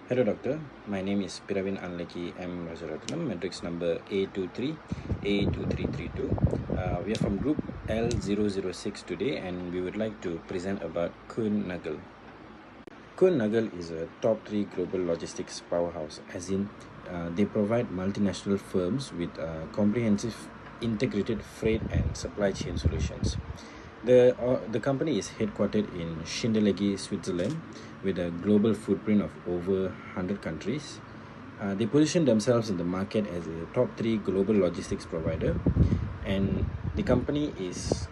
Hello, doctor. My name is Piravin Anlaki M. Rajaratnam, matrix number A23, A2332. We are from group L006 today, and we would like to present about Kuehne+Nagel. Kuehne+Nagel is a top 3 global logistics powerhouse, as in, they provide multinational firms with comprehensive integrated freight and supply chain solutions. The company is headquartered in Schindellegi, Switzerland, with a global footprint of over 100 countries. They position themselves in the market as a top 3 global logistics provider, and the company is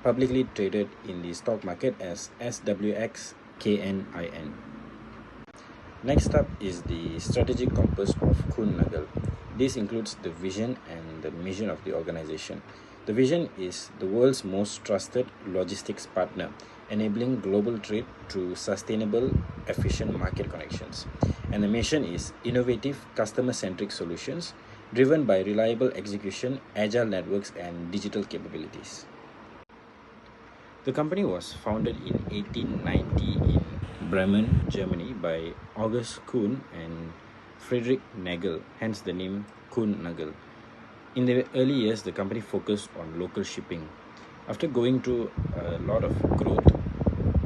publicly traded in the stock market as SWX KNIN. Next up is the strategic compass of Kuehne+Nagel. This includes the vision and the mission of the organization. The vision is the world's most trusted logistics partner, enabling global trade through sustainable, efficient market connections. And the mission is innovative, customer centric solutions driven by reliable execution, agile networks, and digital capabilities. The company was founded in 1890 in Bremen, Germany by August Kuhn and Friedrich Nagel, hence the name Kuehne+Nagel. In the early years, the company focused on local shipping. After going through a lot of growth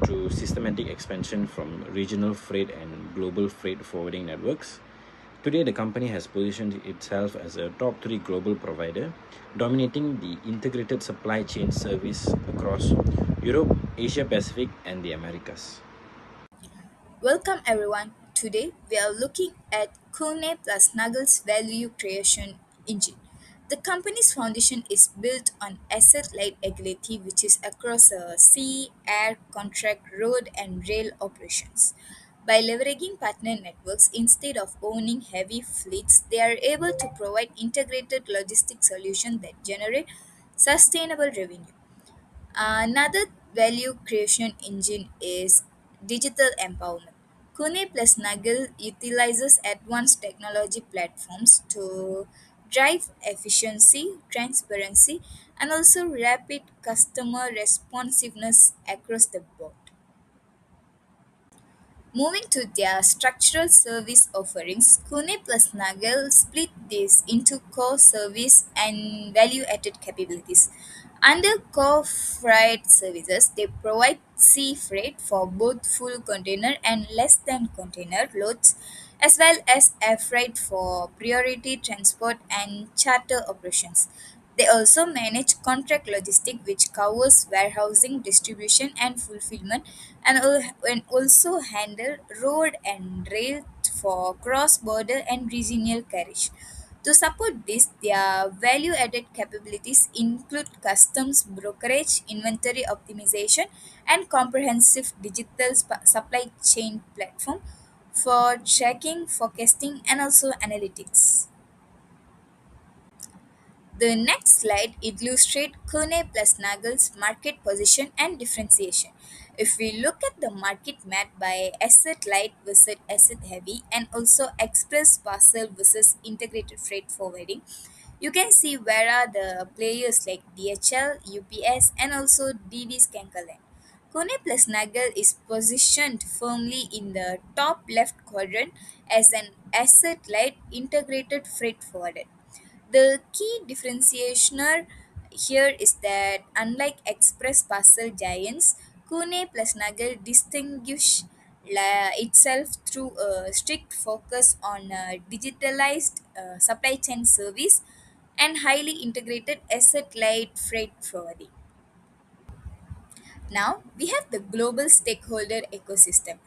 through systematic expansion from regional freight and global freight forwarding networks, today the company has positioned itself as a top 3 global provider, dominating the integrated supply chain service across Europe, Asia Pacific, and the Americas. Welcome everyone. Today we are looking at Kuehne+Nagel's value creation engine. The company's foundation is built on asset-light agility, which is across sea, air, contract, road, and rail operations. By leveraging partner networks instead of owning heavy fleets, they are able to provide integrated logistics solutions that generate sustainable revenue. Another value creation engine is digital empowerment. Kuehne+Nagel utilizes advanced technology platforms to drive efficiency, transparency, and also rapid customer responsiveness across the board. Moving to their structural service offerings, Kuehne+Nagel split this into core service and value-added capabilities. Under core freight services, they provide sea freight for both full container and less than container loads, as well as air freight for priority transport and charter operations. They also manage contract logistics, which covers warehousing, distribution, and fulfillment, and also handle road and rail for cross-border and regional carriage. To support this, their value-added capabilities include customs brokerage, inventory optimization, and comprehensive digital supply chain platform for tracking, forecasting, and also analytics. The next slide illustrates Kuehne+Nagel's market position and differentiation. If we look at the market map by asset light versus asset heavy and also express parcel versus integrated freight forwarding, you can see where are the players like DHL, UPS, and also DB Scankerland. Kuehne+Nagel is positioned firmly in the top left quadrant as an asset-light integrated freight forwarder. The key differentiator here is that unlike express parcel giants, Kuehne+Nagel distinguish itself through a strict focus on digitalized supply chain service and highly integrated asset-light freight forwarding. Now we have the global stakeholder ecosystem.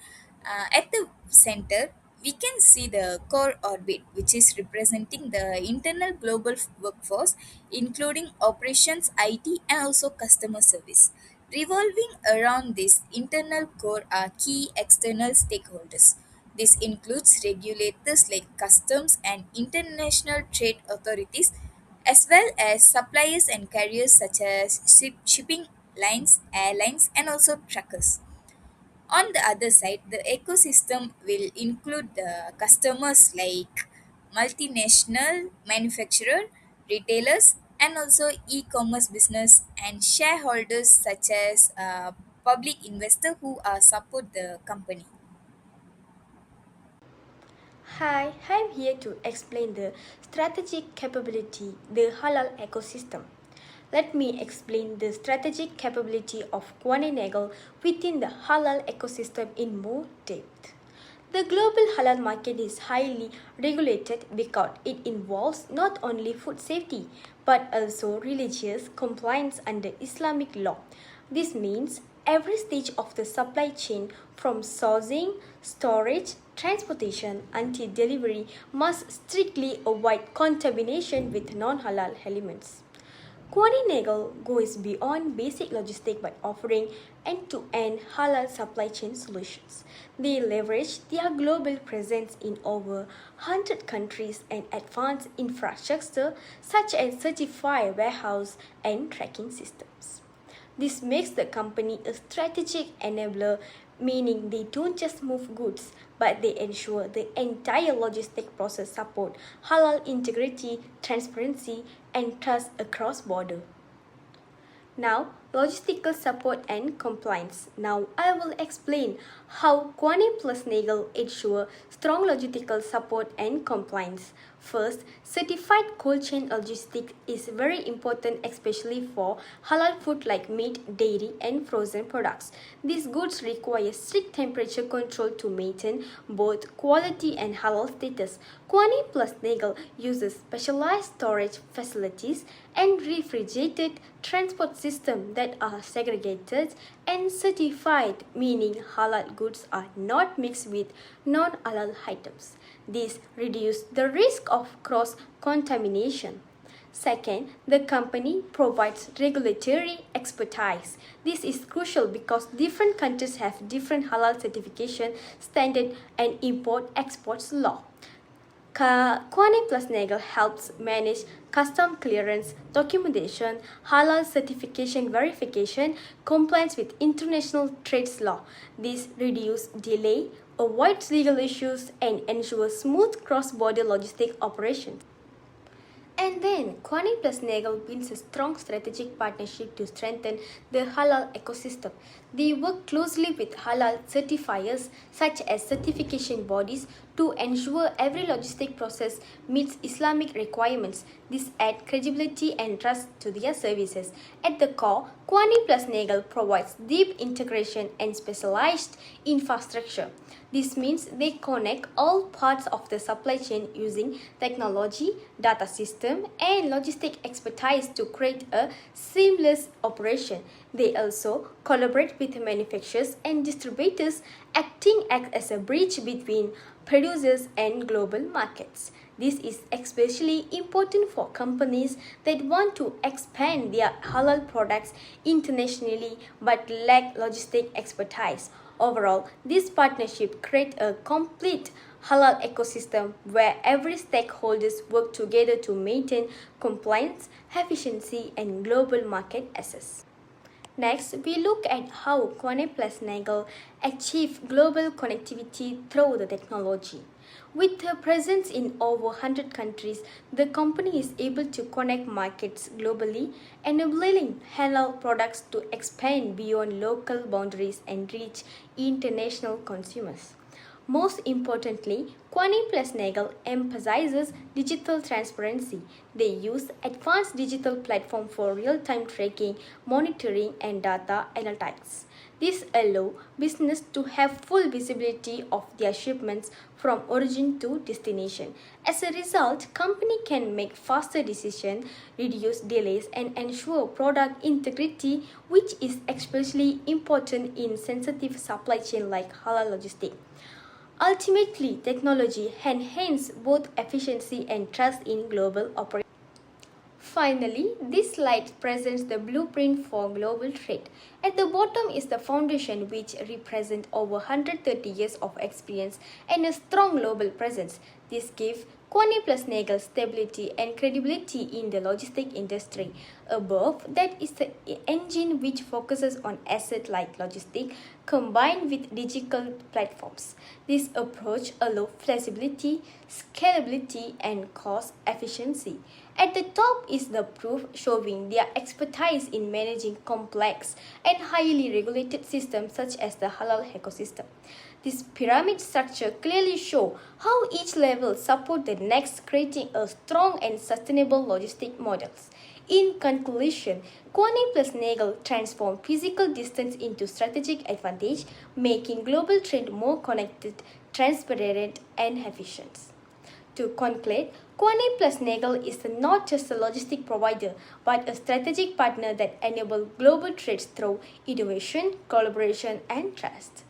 At the center, we can see the core orbit, which is representing the internal global workforce, including operations, IT, and also customer service. Revolving around this internal core are key external stakeholders. This includes regulators like customs and international trade authorities, as well as suppliers and carriers such as shipping lines, airlines, and also truckers. On the other side, the ecosystem will include the customers like multinational manufacturer, retailers, and also e-commerce business and shareholders such as public investor who support the company. Hi, I'm here to explain the strategic capability, the halal ecosystem. Let me explain the strategic capability of Kuehne+Nagel within the halal ecosystem in more depth. The global halal market is highly regulated because it involves not only food safety but also religious compliance under Islamic law. This means every stage of the supply chain from sourcing, storage, transportation until delivery must strictly avoid contamination with non-halal elements. Kuehne+Nagel goes beyond basic logistics by offering end-to-end halal supply chain solutions. They leverage their global presence in over 100 countries and advanced infrastructure such as certified warehouse and tracking systems. This makes the company a strategic enabler, meaning they don't just move goods, but they ensure the entire logistic process support halal integrity, transparency, and trust across border. Now, logistical support and compliance. Now, I will explain how Kuehne+Nagel ensure strong logistical support and compliance. First, certified cold chain logistics is very important, especially for halal food like meat, dairy, and frozen products. These goods require strict temperature control to maintain both quality and halal status. Kuehne+Nagel uses specialized storage facilities and refrigerated transport systems that are segregated and certified, meaning halal goods are not mixed with non-halal items. This reduces the risk of cross-contamination. Second, the company provides regulatory expertise. This is crucial because different countries have different halal certification standard and import-export law. Kuehne+Nagel helps manage custom clearance, documentation, halal certification verification, compliance with international trade law. This reduces delay, avoids legal issues, and ensures smooth cross-border logistic operations. And then, Kuehne+Nagel builds a strong strategic partnership to strengthen the halal ecosystem. They work closely with halal certifiers such as certification bodies to ensure every logistic process meets Islamic requirements. This adds credibility and trust to their services. At the core, Kuehne+Nagel provides deep integration and specialized infrastructure. This means they connect all parts of the supply chain using technology, data system, and logistic expertise to create a seamless operation. They also collaborate with manufacturers and distributors, acting as a bridge between producers and global markets. This is especially important for companies that want to expand their halal products internationally but lack logistic expertise. Overall, this partnership creates a complete halal ecosystem where every stakeholders work together to maintain compliance, efficiency, and global market access. Next, we look at how Kuehne+Nagel achieve global connectivity through the technology. With a presence in over 100 countries, the company is able to connect markets globally, enabling halal products to expand beyond local boundaries and reach international consumers. Most importantly, Kuehne+Nagel emphasizes digital transparency. They use advanced digital platform for real-time tracking, monitoring, and data analytics. This allows business to have full visibility of their shipments from origin to destination. As a result, company can make faster decisions, reduce delays, and ensure product integrity, which is especially important in sensitive supply chain like halal logistics. Ultimately, technology enhances both efficiency and trust in global operations. Finally, this slide presents the blueprint for global trade. At the bottom is the foundation, which represents over 130 years of experience and a strong global presence. This gives Kuehne+Nagel stability and credibility in the logistic industry. Above that is the engine which focuses on assets like logistics combined with digital platforms. This approach allows flexibility, scalability, and cost efficiency. At the top is the proof showing their expertise in managing complex and highly regulated systems such as the halal ecosystem. This pyramid structure clearly shows how each level supports the next, creating a strong and sustainable logistic models. In conclusion, Kuehne+Nagel transformed physical distance into strategic advantage, making global trade more connected, transparent, and efficient. To conclude, Kuehne+Nagel is not just a logistic provider, but a strategic partner that enables global trade through innovation, collaboration, and trust.